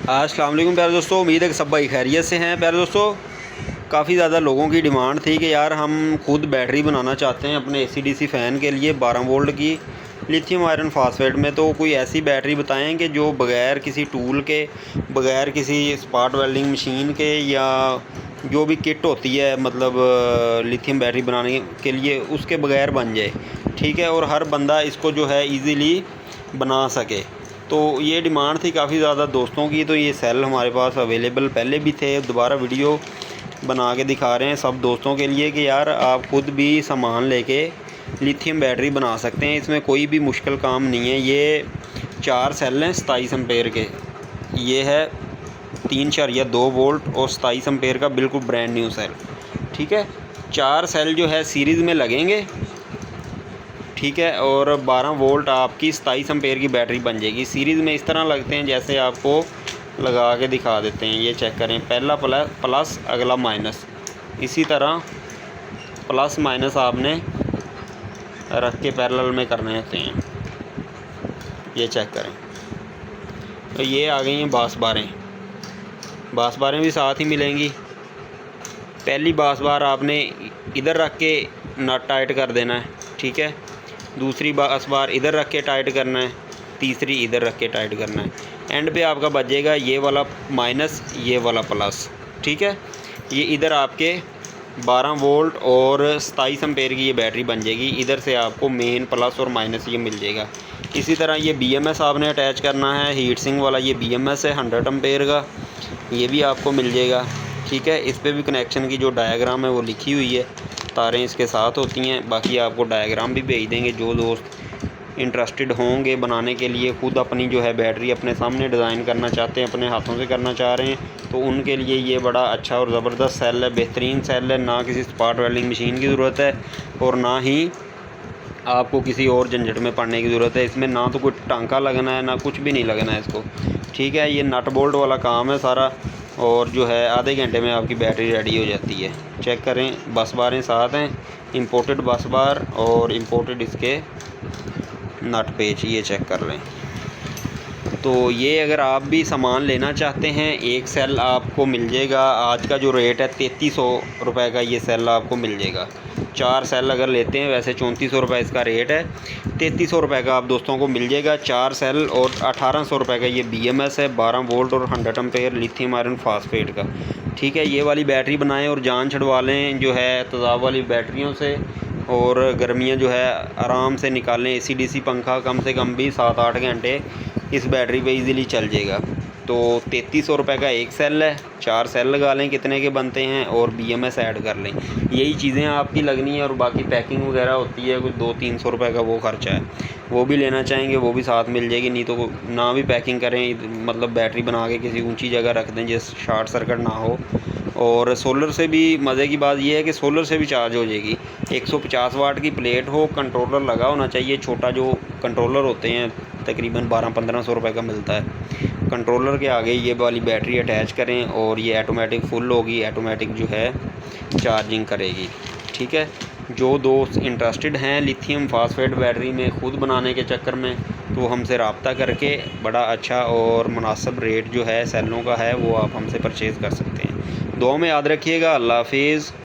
अस्सलाम वालेकुम प्यारे दोस्तों, उम्मीद है कि सब भाई खैरियत से हैं। प्यारे दोस्तों, काफ़ी ज़्यादा लोगों की डिमांड थी कि यार हम खुद बैटरी बनाना चाहते हैं अपने AC/DC फ़ैन के लिए 12 वोल्ट की लिथियम आयरन फास्फेट में। तो कोई ऐसी बैटरी बताएं कि जो बग़ैर किसी टूल के, बग़ैर किसी स्पॉट वेल्डिंग मशीन के या जो भी किट होती है मतलब लिथियम बैटरी बनाने के लिए, उसके बग़ैर बन जाए, ठीक है, और हर बंदा इसको जो है ईज़िली बना सके। तो ये डिमांड थी काफ़ी ज़्यादा दोस्तों की। तो ये सेल हमारे पास अवेलेबल पहले भी थे, दोबारा वीडियो बना के दिखा रहे हैं सब दोस्तों के लिए कि यार आप खुद भी सामान लेके लिथियम बैटरी बना सकते हैं। इसमें कोई भी मुश्किल काम नहीं है। ये 4 सेल हैं 27 एम्पेयर के। ये है 3.2 वोल्ट और 27 एम्पेयर का बिल्कुल ब्रांड न्यू सेल, ठीक है। 4 सेल जो है सीरीज़ में लगेंगे, ठीक है, और 12 वोल्ट आपकी 27 एम्पेयर की बैटरी बन जाएगी। सीरीज़ में इस तरह लगते हैं जैसे आपको लगा के दिखा देते हैं। ये चेक करें, पहला प्लस अगला माइनस, इसी तरह प्लस माइनस आपने रख के पैरेलल में करने होते हैं। ये चेक करें। तो ये आ गई हैं बास बारें भी साथ ही मिलेंगी। पहली बास बार आपने इधर रख के नट टाइट कर देना है, ठीक है। दूसरी बास बार इधर रख के टाइट करना है, तीसरी इधर रख के टाइट करना है। एंड पे आपका बचेगा ये वाला माइनस, ये वाला प्लस, ठीक है। ये इधर आपके 12 वोल्ट और 27 एम्पेयर की ये बैटरी बन जाएगी। इधर से आपको मेन प्लस और माइनस ये मिल जाएगा। इसी तरह ये BMS आपने अटैच करना है, हीट सिंक वाला ये BMS है 100 एम्पेयर का, ये भी आपको मिल जाएगा, ठीक है। इस पर भी कनेक्शन की जो डायग्राम है वो लिखी हुई है, तारें इसके साथ होती हैं। बाकी आपको डायग्राम भी भेज देंगे। जो दोस्त इंटरेस्टेड होंगे बनाने के लिए, खुद अपनी जो है बैटरी अपने सामने डिज़ाइन करना चाहते हैं, अपने हाथों से करना चाह रहे हैं, तो उनके लिए ये बड़ा अच्छा और ज़बरदस्त सेल है, बेहतरीन सेल है। ना किसी स्पॉट वेल्डिंग मशीन की ज़रूरत है और ना ही आपको किसी और झंझट में पड़ने की ज़रूरत है। इसमें ना तो कोई टांका लगना है, ना कुछ भी नहीं लगना है इसको, ठीक है। ये नट बोल्ट वाला काम है सारा, और जो है आधे घंटे में आपकी बैटरी रेडी हो जाती है। चेक करें, बस बारें साथ हैं, इंपोर्टेड बस बार और इंपोर्टेड इसके नट पेच, ये चेक कर लें। तो ये अगर आप भी सामान लेना चाहते हैं, एक सेल आपको मिल जाएगा। आज का जो रेट है 3300 रुपये का ये सेल आपको मिल जाएगा। 4 सेल अगर लेते हैं, वैसे 3400 रुपये इसका रेट है, 3300 रुपये का आप दोस्तों को मिल जाएगा 4 सेल। और 1800 रुपये का ये BMS है 12 वोल्ट और 100 एम्पेयर लिथियम आयरन फास्फेट का, ठीक है। ये वाली बैटरी बनाएं और जान छुड़वा लें जो है तेज़ाब वाली बैटरियों से, और गर्मियाँ जो है आराम से निकालें। AC/DC पंखा कम से कम भी 7-8 घंटे इस बैटरी पे इजीली चल जाएगा। तो 3300 रुपये का एक सेल है, 4 सेल लगा लें कितने के बनते हैं, और BMS ऐड कर लें। यही चीज़ें आपकी लगनी है, और बाकी पैकिंग वगैरह होती है कुछ 200-300 रुपये का वो खर्चा है। वो भी लेना चाहेंगे वो भी साथ मिल जाएगी, नहीं तो ना भी पैकिंग करें, मतलब बैटरी बना के किसी ऊंची जगह रख दें जिस शॉर्ट सर्किट ना हो। और सोलर से भी मज़े की बात यह है कि सोलर से भी चार्ज हो जाएगी। 150 वाट की प्लेट हो, कंट्रोलर लगा होना चाहिए। छोटा जो कंट्रोलर होते हैं तकरीबन 1200-1500 रुपये का मिलता है। कंट्रोलर के आगे ये वाली बैटरी अटैच करें और ये ऑटोमेटिक फुल होगी, ऑटोमेटिक जो है चार्जिंग करेगी, ठीक है। जो दोस्त इंटरेस्टेड हैं लिथियम फास्फेट बैटरी में खुद बनाने के चक्कर में, तो हमसे रब्ता करके बड़ा अच्छा और मुनासिब रेट जो है सेलों का है वो आप हमसे परचेज़ कर सकते हैं। दुआ में याद रखिएगा। अल्लाह हाफिज़।